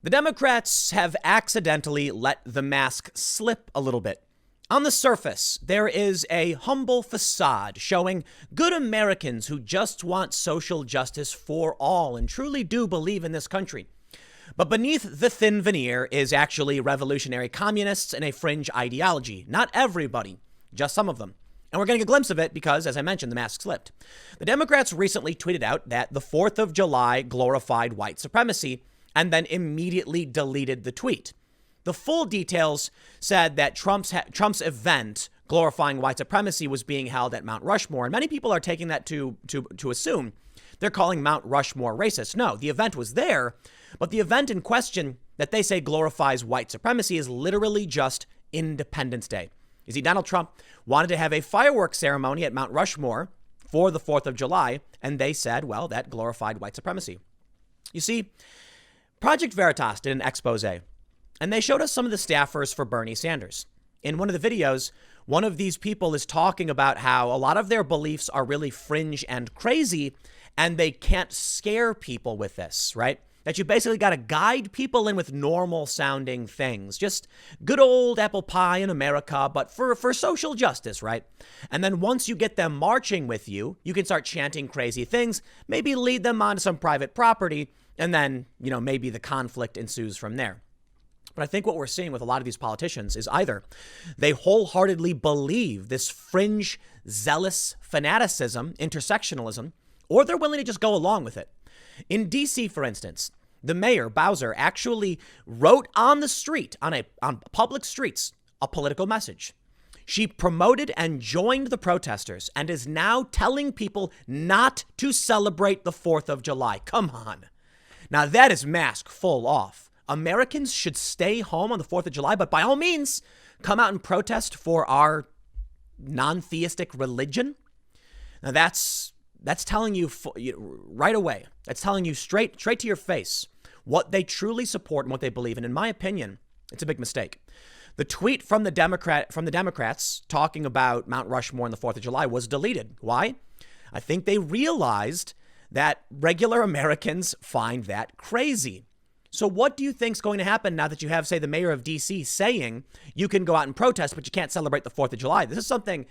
The Democrats have accidentally let the mask slip a little bit. On the surface, there is a humble facade showing good Americans who just want social justice for all and truly do believe in this country. But beneath the thin veneer is actually revolutionary communists and a fringe ideology. Not everybody, just some of them. And we're getting a glimpse of it because, as I mentioned, the mask slipped. The Democrats recently tweeted out that the 4th of July glorified white supremacy and then immediately deleted the tweet. The full details said that Trump's event glorifying white supremacy was being held at Mount Rushmore. And many people are taking that to assume they're calling Mount Rushmore racist. No, the event was there, but the event in question that they say glorifies white supremacy is literally just Independence Day. You see, Donald Trump wanted to have a fireworks ceremony at Mount Rushmore for the 4th of July, and they said, well, that glorified white supremacy. You see, Project Veritas did an expose, and they showed us some of the staffers for Bernie Sanders. In one of the videos, one of these people is talking about how a lot of their beliefs are really fringe and crazy, and they can't scare people with this, right? That you basically got to guide people in with normal sounding things. Just good old apple pie in America, but for social justice, right? And then once you get them marching with you, you can start chanting crazy things, maybe lead them onto some private property, and then, maybe the conflict ensues from there. But I think what we're seeing with a lot of these politicians is either they wholeheartedly believe this fringe, zealous fanaticism, intersectionalism, or they're willing to just go along with it. In D.C., for instance, the mayor, Bowser, actually wrote on the street, on public streets, a political message. She promoted and joined the protesters and is now telling people not to celebrate the 4th of July. Come on. Now, that is mask full off. Americans should stay home on the 4th of July, but by all means, come out and protest for our non-theistic religion. Now, that's telling you right away. That's telling you straight to your face what they truly support and what they believe in. In my opinion, it's a big mistake. The tweet from the Democrats talking about Mount Rushmore on the 4th of July was deleted. Why? I think they realized that regular Americans find that crazy. So what do you think is going to happen now that you have, say, the mayor of D.C. saying you can go out and protest, but you can't celebrate the 4th of July? This is something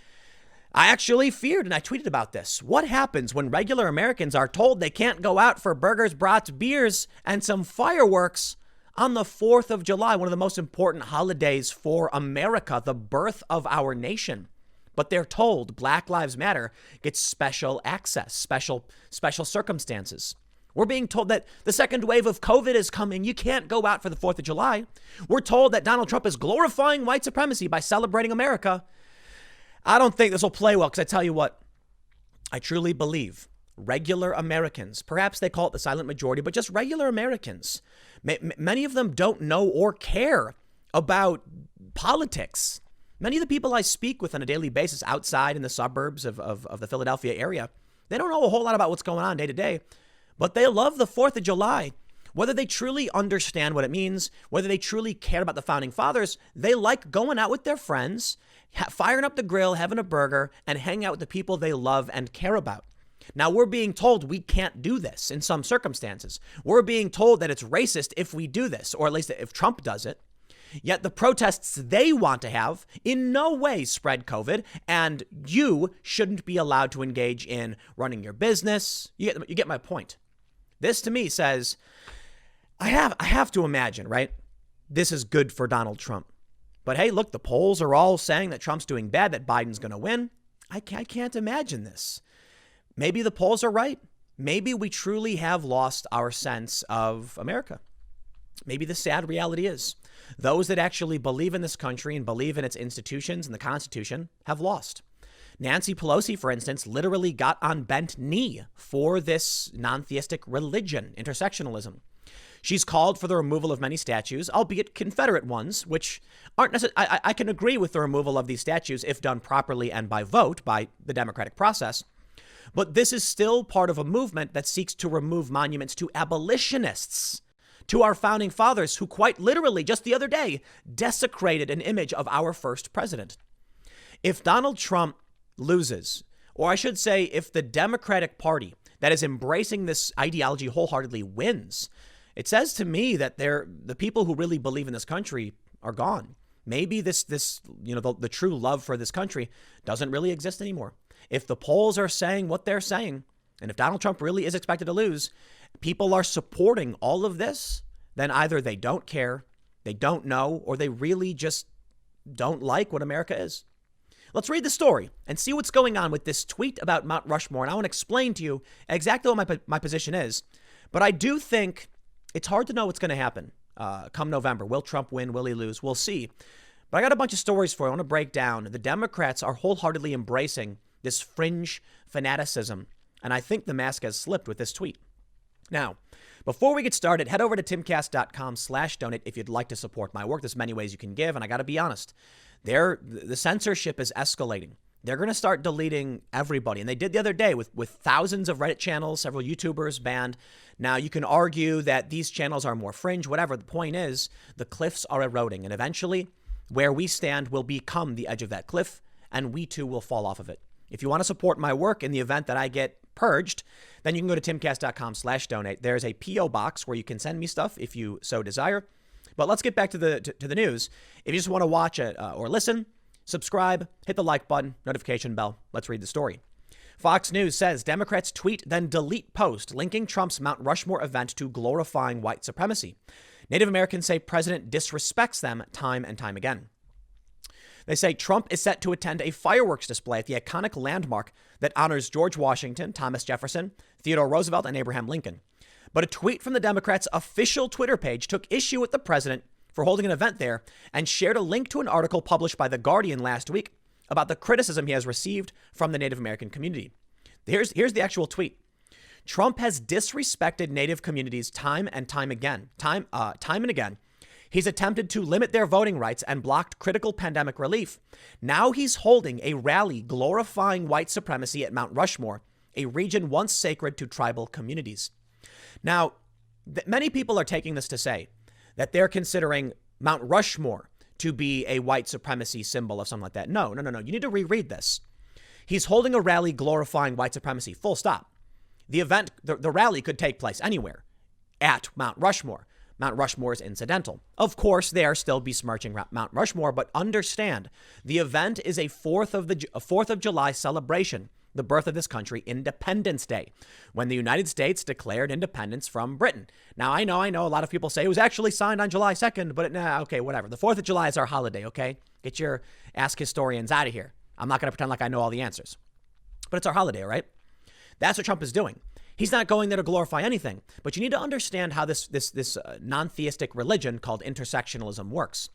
I actually feared, and I tweeted about this. What happens when regular Americans are told they can't go out for burgers, brats, beers, and some fireworks on the 4th of July, one of the most important holidays for America, the birth of our nation? But they're told Black Lives Matter gets special access, special circumstances. We're being told that the second wave of COVID is coming. You can't go out for the 4th of July. We're told that Donald Trump is glorifying white supremacy by celebrating America. I don't think this will play well because I tell you what, I truly believe regular Americans, perhaps they call it the silent majority, but just regular Americans, many of them don't know or care about politics. Many of the people I speak with on a daily basis outside in the suburbs of the Philadelphia area, they don't know a whole lot about what's going on day to day, but they love the 4th of July. Whether they truly understand what it means, whether they truly care about the founding fathers, they like going out with their friends, firing up the grill, having a burger, and hanging out with the people they love and care about. Now, we're being told we can't do this in some circumstances. We're being told that it's racist if we do this, or at least if Trump does it. Yet the protests they want to have in no way spread COVID, and you shouldn't be allowed to engage in running your business. You get my point. This to me says, I have to imagine, right? This is good for Donald Trump. But hey, look, the polls are all saying that Trump's doing bad, that Biden's going to win. I can't imagine this. Maybe the polls are right. Maybe we truly have lost our sense of America. Maybe the sad reality is those that actually believe in this country and believe in its institutions and the Constitution have lost. Nancy Pelosi, for instance, literally got on bent knee for this non-theistic religion, intersectionalism. She's called for the removal of many statues, albeit Confederate ones, which aren't necessarily. I can agree with the removal of these statues if done properly and by vote, by the democratic process. But this is still part of a movement that seeks to remove monuments to abolitionists, to our founding fathers, who quite literally just the other day desecrated an image of our first president. If Donald Trump loses, or I should say, if the Democratic Party that is embracing this ideology wholeheartedly wins, it says to me that the people who really believe in this country are gone. Maybe this the true love for this country doesn't really exist anymore. If the polls are saying what they're saying, and if Donald Trump really is expected to lose, people are supporting all of this, then either they don't care, they don't know, or they really just don't like what America is. Let's read the story and see what's going on with this tweet about Mount Rushmore. And I want to explain to you exactly what my position is. But I do think it's hard to know what's going to happen come November. Will Trump win? Will he lose? We'll see. But I got a bunch of stories for you I want to break down. The Democrats are wholeheartedly embracing this fringe fanaticism. And I think the mask has slipped with this tweet. Now, before we get started, head over to timcast.com/donate if you'd like to support my work. There's many ways you can give. And I got to be honest, the censorship is escalating. They're going to start deleting everybody. And they did the other day with thousands of Reddit channels, several YouTubers banned. Now, you can argue that these channels are more fringe, whatever. The point is, the cliffs are eroding. And eventually, where we stand will become the edge of that cliff, and we too will fall off of it. If you want to support my work in the event that I get purged, then you can go to timcast.com/donate. There's a P.O. box where you can send me stuff if you so desire. But let's get back to the news. If you just want to watch it or listen, subscribe, hit the like button, notification bell. Let's read the story. Fox News says Democrats tweet, then delete post linking Trump's Mount Rushmore event to glorifying white supremacy. Native Americans say president disrespects them time and time again. They say Trump is set to attend a fireworks display at the iconic landmark that honors George Washington, Thomas Jefferson, Theodore Roosevelt, and Abraham Lincoln. But a tweet from the Democrats' official Twitter page took issue with the president for holding an event there and shared a link to an article published by The Guardian last week about the criticism he has received from the Native American community. Here's the actual tweet. Trump has disrespected Native communities time and again. He's attempted to limit their voting rights and blocked critical pandemic relief. Now he's holding a rally glorifying white supremacy at Mount Rushmore, a region once sacred to tribal communities. Now, many people are taking this to say that they're considering Mount Rushmore to be a white supremacy symbol of something like that. No. You need to reread this. He's holding a rally glorifying white supremacy, full stop. The event, the rally could take place anywhere at Mount Rushmore. Mount Rushmore is incidental. Of course, they are still besmirching Mount Rushmore, but understand the event is a 4th of July celebration, the birth of this country, Independence Day, when the United States declared independence from Britain. Now, I know a lot of people say it was actually signed on July 2nd, but okay, whatever. The 4th of July is our holiday, okay? Get your Ask Historians out of here. I'm not going to pretend like I know all the answers. But it's our holiday, right? That's what Trump is doing. He's not going there to glorify anything, but you need to understand how this non-theistic religion called intersectionalism works.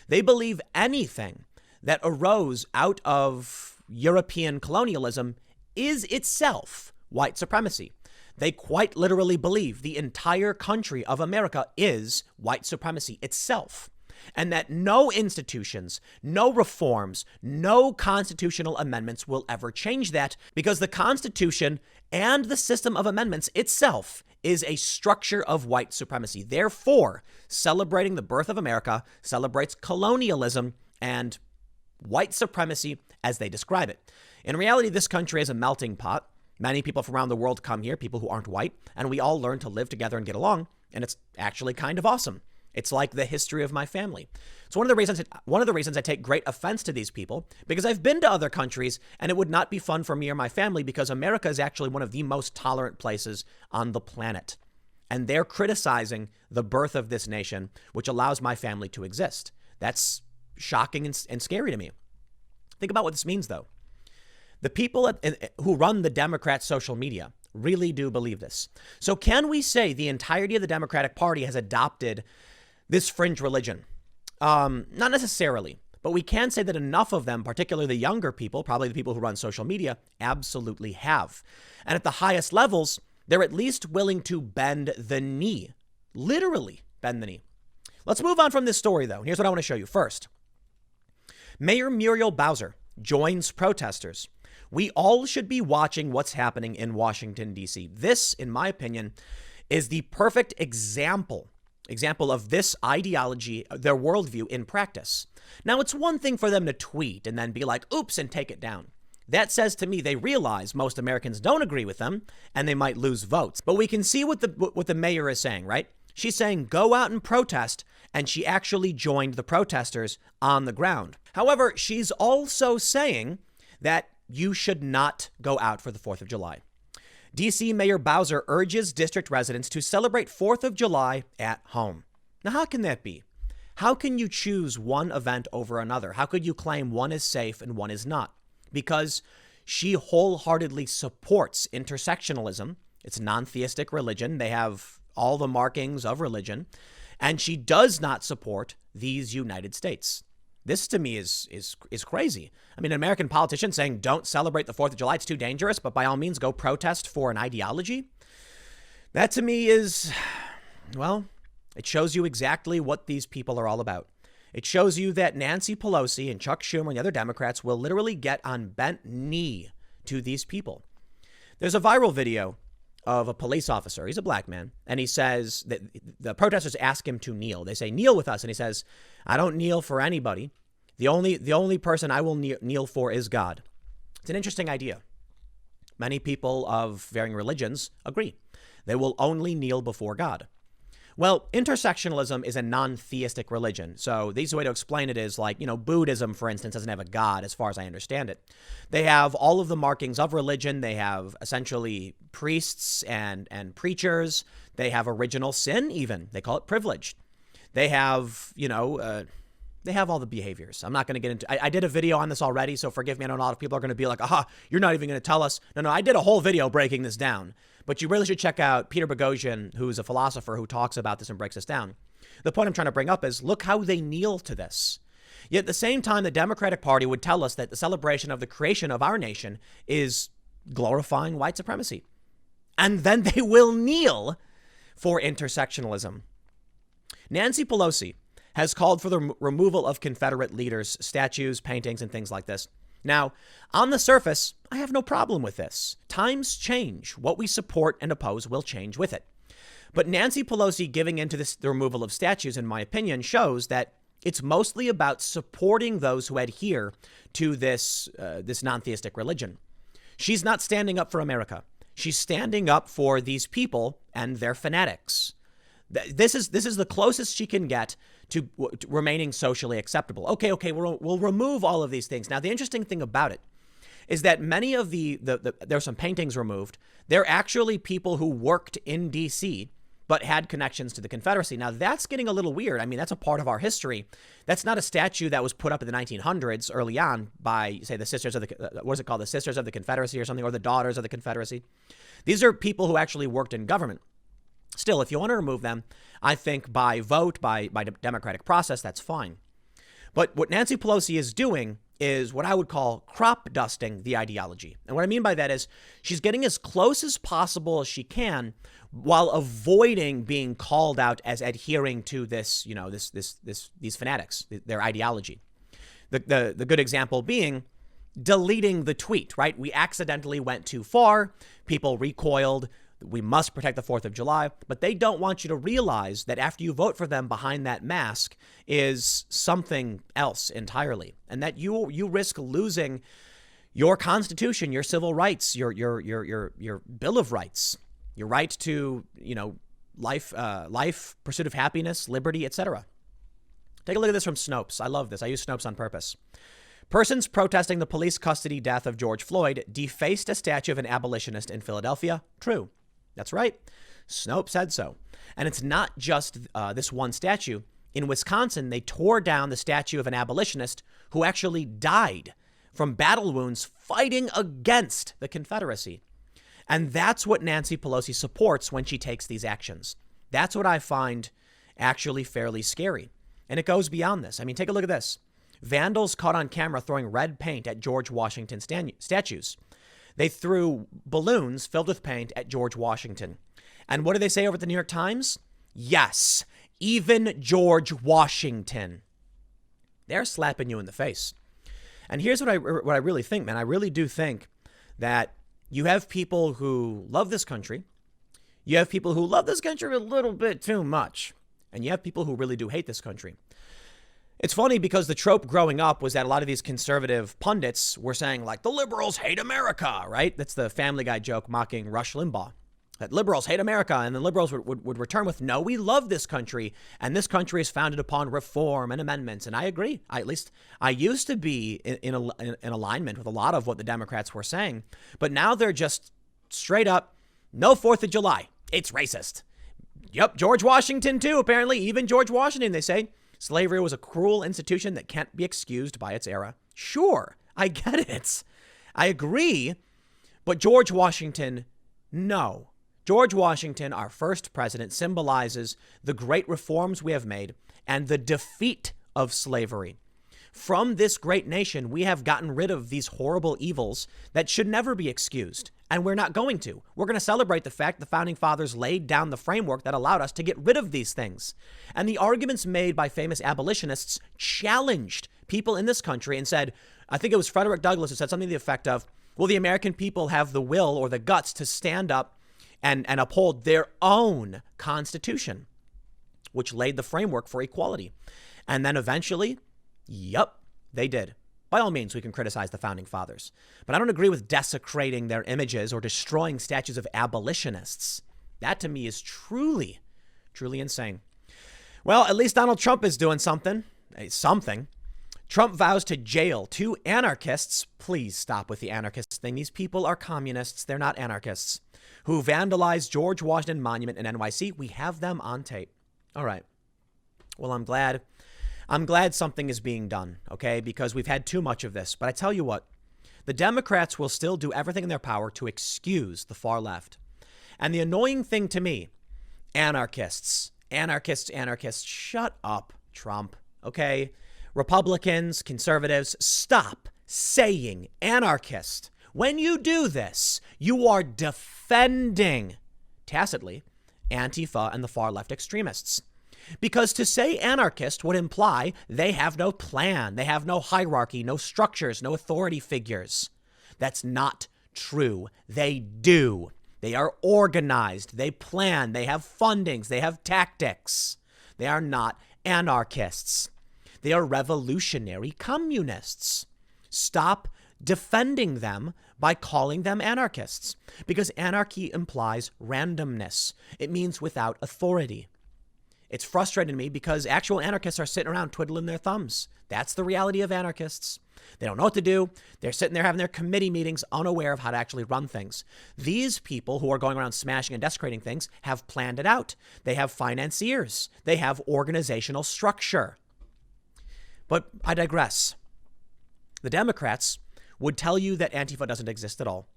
They believe anything that arose out of European colonialism is itself white supremacy. They quite literally believe the entire country of America is white supremacy itself, and that no institutions, no reforms, no constitutional amendments will ever change that, because the Constitution and the system of amendments itself is a structure of white supremacy. Therefore, celebrating the birth of America celebrates colonialism and white supremacy as they describe it. In reality, this country is a melting pot. Many people from around the world come here, people who aren't white, and we all learn to live together and get along. And it's actually kind of awesome. It's like the history of my family. It's one of the reasons I take great offense to these people, because I've been to other countries and it would not be fun for me or my family, because America is actually one of the most tolerant places on the planet. And they're criticizing the birth of this nation, which allows my family to exist. That's shocking and scary to me. Think about what this means, though. The people who run the Democrat social media really do believe this. So can we say the entirety of the Democratic Party has adopted this fringe religion? Not necessarily, but we can say that enough of them, particularly the younger people, probably the people who run social media, absolutely have. And at the highest levels, they're at least willing to bend the knee, literally bend the knee. Let's move on from this story, though. Here's what I want to show you. First, Mayor Muriel Bowser joins protesters. We all should be watching what's happening in Washington, D.C. This, in my opinion, is the perfect example of this ideology, their worldview in practice. Now, it's one thing for them to tweet and then be like, oops, and take it down. That says to me they realize most Americans don't agree with them and they might lose votes. But we can see what the mayor is saying, right? She's saying go out and protest, and she actually joined the protesters on the ground. However, she's also saying that you should not go out for the 4th of July. D.C. Mayor Bowser urges district residents to celebrate 4th of July at home. Now, how can that be? How can you choose one event over another? How could you claim one is safe and one is not? Because she wholeheartedly supports intersectionalism. It's non-theistic religion. They have all the markings of religion. And she does not support these United States. This to me is crazy. I mean, an American politician saying don't celebrate the 4th of July, it's too dangerous, but by all means go protest for an ideology. That to me is, well, it shows you exactly what these people are all about. It shows you that Nancy Pelosi and Chuck Schumer and the other Democrats will literally get on bent knee to these people. There's a viral video of a police officer. He's a black man. And he says that the protesters ask him to kneel. They say, kneel with us. And he says, I don't kneel for anybody. The only person I will kneel for is God. It's an interesting idea. Many people of varying religions agree. They will only kneel before God. Well, intersectionalism is a non-theistic religion. So the easy way to explain it is like, Buddhism, for instance, doesn't have a god as far as I understand it. They have all of the markings of religion. They have essentially priests and preachers. They have original sin even. They call it privilege. They have, they have all the behaviors. I'm not going to get into, I did a video on this already, so forgive me. I know a lot of people are going to be like, you're not even going to tell us. No, I did a whole video breaking this down. But you really should check out Peter Boghossian, who's a philosopher who talks about this and breaks this down. The point I'm trying to bring up is look how they kneel to this. Yet at the same time, the Democratic Party would tell us that the celebration of the creation of our nation is glorifying white supremacy. And then they will kneel for intersectionalism. Nancy Pelosi has called for the removal of Confederate leaders' statues, paintings, and things like this. Now, on the surface, I have no problem with this. Times change. What we support and oppose will change with it. But Nancy Pelosi giving into the removal of statues, in my opinion, shows that it's mostly about supporting those who adhere to this non-theistic religion. She's not standing up for America. She's standing up for these people and their fanatics. This is the closest she can get to remaining socially acceptable. Okay, we'll remove all of these things. Now, the interesting thing about it is that many of there's some paintings removed. They're actually people who worked in D.C., but had connections to the Confederacy. Now, that's getting a little weird. I mean, that's a part of our history. That's not a statue that was put up in the 1900s early on by, say, the Sisters of the, what is it called? The Sisters of the Confederacy or something, or the Daughters of the Confederacy. These are people who actually worked in government. Still, if you want to remove them, I think by vote, by democratic process, that's fine. But what Nancy Pelosi is doing is what I would call crop dusting the ideology. And what I mean by that is she's getting as close as possible as she can while avoiding being called out as adhering to this, these fanatics, their ideology. The good example being deleting the tweet, right? We accidentally went too far. People recoiled. We must protect the 4th of July, but they don't want you to realize that after you vote for them, behind that mask is something else entirely, and that you risk losing your Constitution, your civil rights, your Bill of Rights, your right to life, pursuit of happiness, liberty, etc. Take a look at this from Snopes. I love this. I use Snopes on purpose. Persons protesting the police custody death of George Floyd defaced a statue of an abolitionist in Philadelphia. True. That's right. Snopes said so. And it's not just this one statue. In Wisconsin, they tore down the statue of an abolitionist who actually died from battle wounds fighting against the Confederacy. And that's what Nancy Pelosi supports when she takes these actions. That's what I find actually fairly scary. And it goes beyond this. I mean, take a look at this. Vandals caught on camera throwing red paint at George Washington statues. They threw balloons filled with paint at George Washington. And what do they say over at the New York Times? Yes, even George Washington. They're slapping you in the face. And here's what I really think, man. I really do think that you have people who love this country. You have people who love this country a little bit too much. And you have people who really do hate this country. It's funny because the trope growing up was that a lot of these conservative pundits were saying like the liberals hate America, right? That's the Family Guy joke mocking Rush Limbaugh. that liberals hate America, and the liberals would return with, no, we love this country, and this country is founded upon reform and amendments. And I agree. At least I used to be in alignment with a lot of what the Democrats were saying, but now they're just straight up, no 4th of July. It's racist. Yep, George Washington too, apparently. Even George Washington, they say. Slavery was a cruel institution that can't be excused by its era. Sure, I get it. I agree. But George Washington, no. George Washington, our first president, symbolizes the great reforms we have made and the defeat of slavery. From this great nation, we have gotten rid of these horrible evils that should never be excused. And we're not going to. We're going to celebrate the fact the founding fathers laid down the framework that allowed us to get rid of these things. And the arguments made by famous abolitionists challenged people in this country and said, I think it was Frederick Douglass who said something to the effect of, well, the American people have the will or the guts to stand up and uphold their own constitution, which laid the framework for equality. And then eventually, yep, they did. By all means, we can criticize the founding fathers, but I don't agree with desecrating their images or destroying statues of abolitionists. That to me is truly, truly insane. Well, at least Donald Trump is doing something. Trump vows to jail 2 anarchists. Please stop with the anarchist thing. These people are communists. They're not anarchists. Who vandalized George Washington Monument in NYC. We have them on tape. All right. Well, I'm glad something is being done, okay? Because we've had too much of this. But I tell you what, the Democrats will still do everything in their power to excuse the far left. And the annoying thing to me, anarchists, shut up, Trump, okay? Republicans, conservatives, stop saying anarchist. When you do this, you are defending, tacitly, Antifa and the far left extremists. Because to say anarchist would imply they have no plan, they have no hierarchy, no structures, no authority figures. That's not true. They do. They are organized. They plan. They have fundings. They have tactics. They are not anarchists. They are revolutionary communists. Stop defending them by calling them anarchists, because anarchy implies randomness. It means without authority. It's frustrating me because actual anarchists are sitting around twiddling their thumbs. That's the reality of anarchists. They don't know what to do. They're sitting there having their committee meetings, unaware of how to actually run things. These people who are going around smashing and desecrating things have planned it out. They have financiers. They have organizational structure. But I digress. The Democrats would tell you that Antifa doesn't exist at all.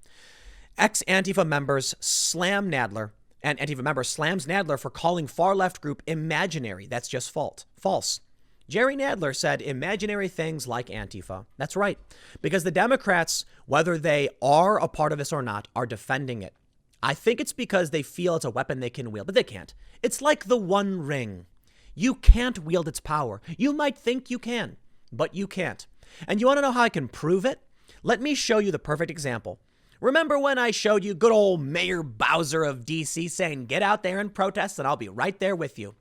Ex-Antifa members slam Nadler, and Antifa member slams Nadler for calling far-left group imaginary. That's just false. Jerry Nadler said imaginary things like Antifa. That's right. Because the Democrats, whether they are a part of this or not, are defending it. I think it's because they feel it's a weapon they can wield, but they can't. It's like the One Ring. You can't wield its power. You might think you can, but you can't. And you want to know how I can prove it? Let me show you the perfect example. Remember when I showed you good old Mayor Bowser of D.C. saying, get out there and protest and I'll be right there with you.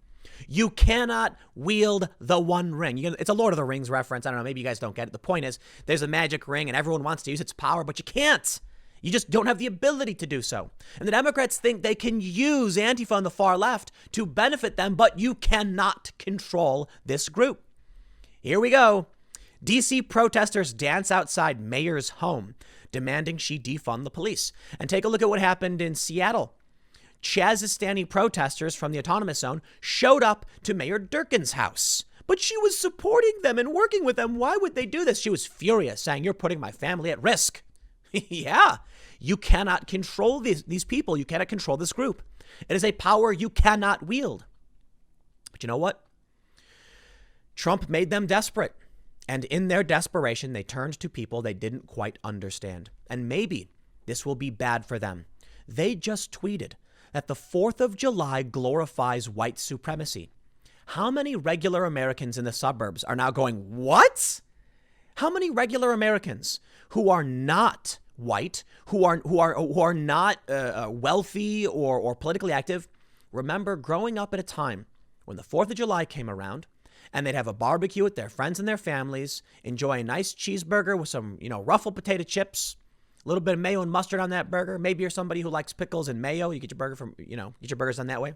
You cannot wield the One Ring. It's a Lord of the Rings reference. I don't know. Maybe you guys don't get it. The point is there's a magic ring and everyone wants to use its power, but you can't. You just don't have the ability to do so. And the Democrats think they can use Antifa on the far left to benefit them, but you cannot control this group. Here we go. D.C. protesters dance outside mayor's home, demanding she defund the police. And take a look at what happened in Seattle. Chazistani protesters from the autonomous zone showed up to Mayor Durkin's house. But she was supporting them and working with them. Why would they do this? She was furious, saying, you're putting my family at risk. Yeah, you cannot control these people. You cannot control this group. It is a power you cannot wield. But you know what? Trump made them desperate. And in their desperation, they turned to people they didn't quite understand. And maybe this will be bad for them. They just tweeted that the 4th of July glorifies white supremacy. How many regular Americans in the suburbs are now going, what? How many regular Americans who are not white, who are not wealthy or politically active, remember growing up at a time when the 4th of July came around, and they'd have a barbecue with their friends and their families, enjoy a nice cheeseburger with some, ruffled potato chips, A little bit of mayo and mustard on that burger. Maybe you're somebody who likes pickles and mayo. You get your burger from, get your burgers done that way.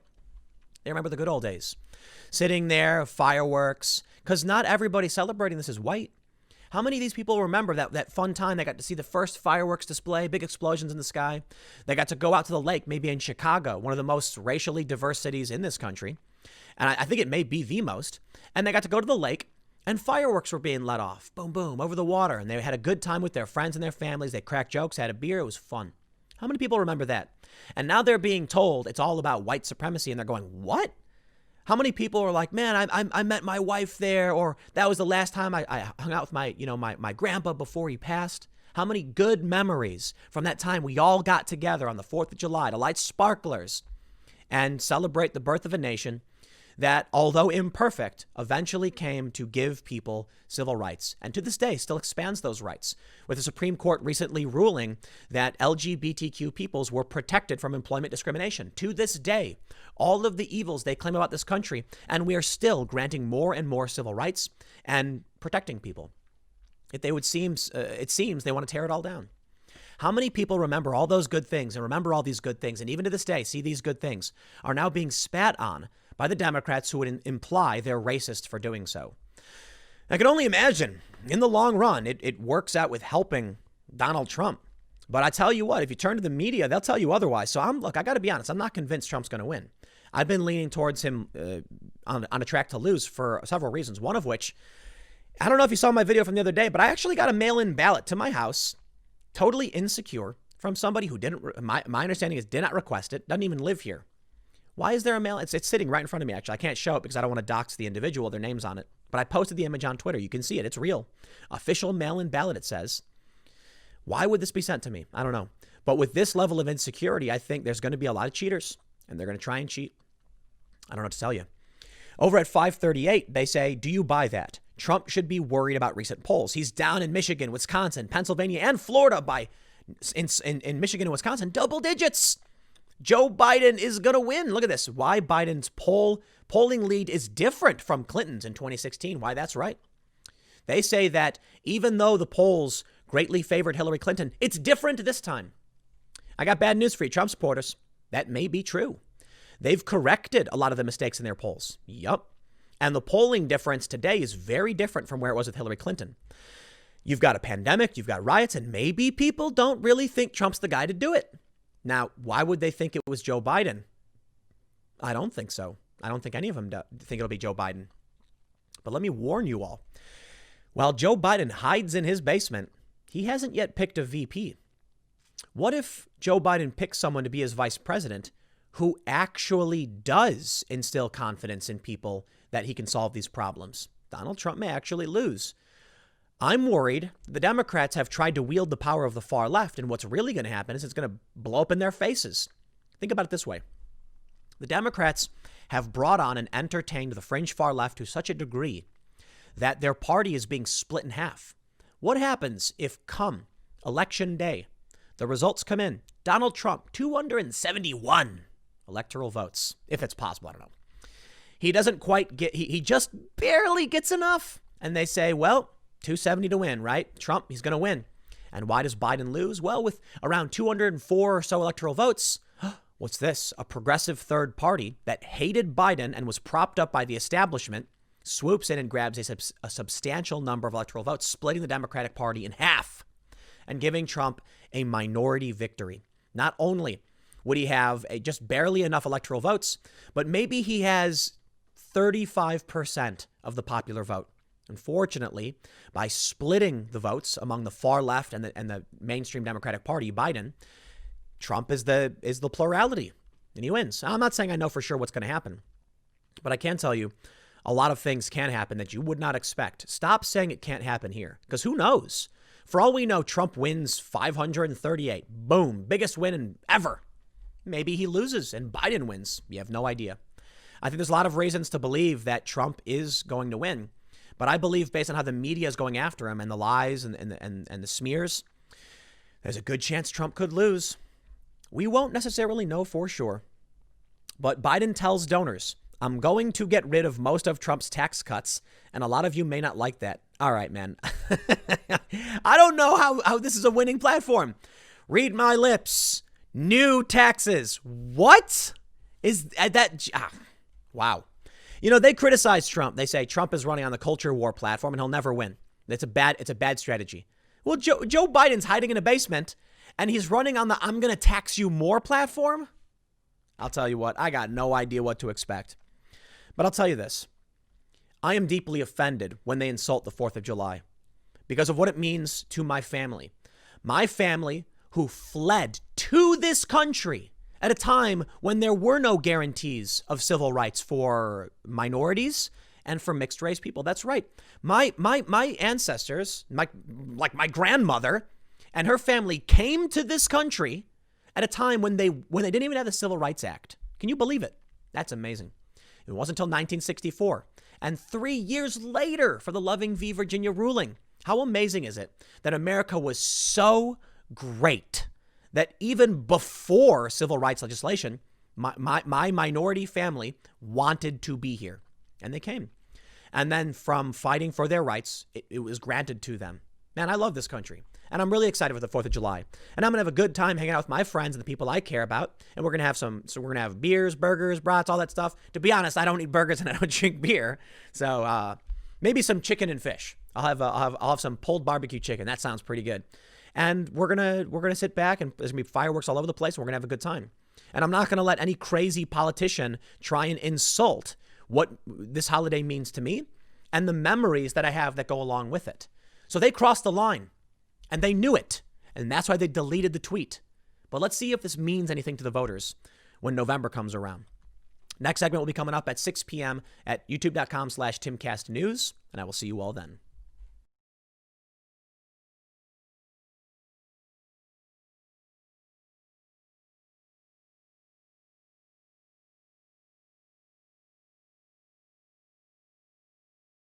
They remember the good old days. Sitting there, fireworks, because not everybody celebrating this is white. How many of these people remember that fun time they got to see the first fireworks display, big explosions in the sky? They got to go out to the lake, maybe in Chicago, one of the most racially diverse cities in this country. And I think it may be the most. And they got to go to the lake and fireworks were being let off. Boom, boom, over the water. And they had a good time with their friends and their families. They cracked jokes, had a beer. It was fun. How many people remember that? And now they're being told it's all about white supremacy. And they're going, what? How many people are like, man, I met my wife there, or that was the last time I hung out with my grandpa before he passed. How many good memories from that time we all got together on the 4th of July to light sparklers and celebrate the birth of a nation that, although imperfect, eventually came to give people civil rights, and to this day still expands those rights, with the Supreme Court recently ruling that LGBTQ peoples were protected from employment discrimination. To this day, all of the evils they claim about this country, and we are still granting more and more civil rights and protecting people. It seems they want to tear it all down. How many people remember all those good things and remember all these good things, and even to this day see these good things, are now being spat on by the Democrats who would imply they're racist for doing so? I can only imagine in the long run, it works out with helping Donald Trump. But I tell you what, if you turn to the media, they'll tell you otherwise. So I got to be honest. I'm not convinced Trump's going to win. I've been leaning towards him on a track to lose for several reasons. One of which, I don't know if you saw my video from the other day, but I actually got a mail-in ballot to my house, totally insecure, from somebody who my understanding is did not request it, doesn't even live here. Why is there a mail? It's sitting right in front of me, actually. I can't show it because I don't want to dox the individual. Their name's on it. But I posted the image on Twitter. You can see it. It's real. Official mail-in ballot, it says. Why would this be sent to me? I don't know. But with this level of insecurity, I think there's going to be a lot of cheaters, and they're going to try and cheat. I don't know what to tell you. Over at 538, they say, do you buy that? Trump should be worried about recent polls. He's down in Michigan, Wisconsin, Pennsylvania, and Florida by, in Michigan and Wisconsin, double digits. Joe Biden is going to win. Look at this. Why Biden's polling lead is different from Clinton's in 2016. Why that's right. They say that even though the polls greatly favored Hillary Clinton, it's different this time. I got bad news for you, Trump supporters. That may be true. They've corrected a lot of the mistakes in their polls. Yup. And the polling difference today is very different from where it was with Hillary Clinton. You've got a pandemic, you've got riots, and maybe people don't really think Trump's the guy to do it. Now, why would they think it was Joe Biden? I don't think so. I don't think any of them think it'll be Joe Biden. But let me warn you all. While Joe Biden hides in his basement, he hasn't yet picked a VP. What if Joe Biden picks someone to be his vice president who actually does instill confidence in people that he can solve these problems? Donald Trump may actually lose. I'm worried the Democrats have tried to wield the power of the far left, and what's really going to happen is it's going to blow up in their faces. Think about it this way. The Democrats have brought on and entertained the fringe far left to such a degree that their party is being split in half. What happens if come election day, the results come in, Donald Trump, 271 electoral votes, if it's possible, I don't know. He doesn't quite get, he just barely gets enough. And they say, well, 270 to win, right? Trump, he's going to win. And why does Biden lose? Well, with around 204 or so electoral votes, what's this? A progressive third party that hated Biden and was propped up by the establishment swoops in and grabs a substantial number of electoral votes, splitting the Democratic Party in half and giving Trump a minority victory. Not only would he have just barely enough electoral votes, but maybe he has 35% of the popular vote. Unfortunately, by splitting the votes among the far left and the mainstream Democratic Party, Biden, Trump is the plurality, and he wins. I'm not saying I know for sure what's going to happen, but I can tell you a lot of things can happen that you would not expect. Stop saying it can't happen here, because who knows? For all we know, Trump wins 538. Boom, biggest win ever. Maybe he loses and Biden wins. You have no idea. I think there's a lot of reasons to believe that Trump is going to win. But I believe based on how the media is going after him and the lies and the smears, there's a good chance Trump could lose. We won't necessarily know for sure. But Biden tells donors, I'm going to get rid of most of Trump's tax cuts, and a lot of you may not like that. All right, man. I don't know how this is a winning platform. Read my lips. New taxes. What is that? Wow. You know, they criticize Trump. They say Trump is running on the culture war platform and he'll never win. It's a bad strategy. Well, Joe Biden's hiding in a basement and he's running on the I'm going to tax you more platform. I'll tell you what, I got no idea what to expect. But I'll tell you this. I am deeply offended when they insult the 4th of July because of what it means to my family. My family who fled to this country at a time when there were no guarantees of civil rights for minorities and for mixed race people. That's right. My ancestors, my grandmother and her family came to this country at a time when they didn't even have the Civil Rights Act. Can you believe it? That's amazing. It wasn't until 1964 and 3 years later for the Loving v. Virginia ruling. How amazing is it that America was so great that even before civil rights legislation, my minority family wanted to be here and they came. And then from fighting for their rights, it was granted to them. Man, I love this country. And I'm really excited for the 4th of July. And I'm going to have a good time hanging out with my friends and the people I care about. And we're going to have we're going to have beers, burgers, brats, all that stuff. To be honest, I don't eat burgers and I don't drink beer. So maybe some chicken and fish. I'll have some pulled barbecue chicken. That sounds pretty good. And we're going to sit back and there's going to be fireworks all over the place. And we're going to have a good time. And I'm not going to let any crazy politician try and insult what this holiday means to me and the memories that I have that go along with it. So they crossed the line. And they knew it. And that's why they deleted the tweet. But let's see if this means anything to the voters when November comes around. Next segment will be coming up at 6 p.m. at youtube.com/TimCastNews. And I will see you all then.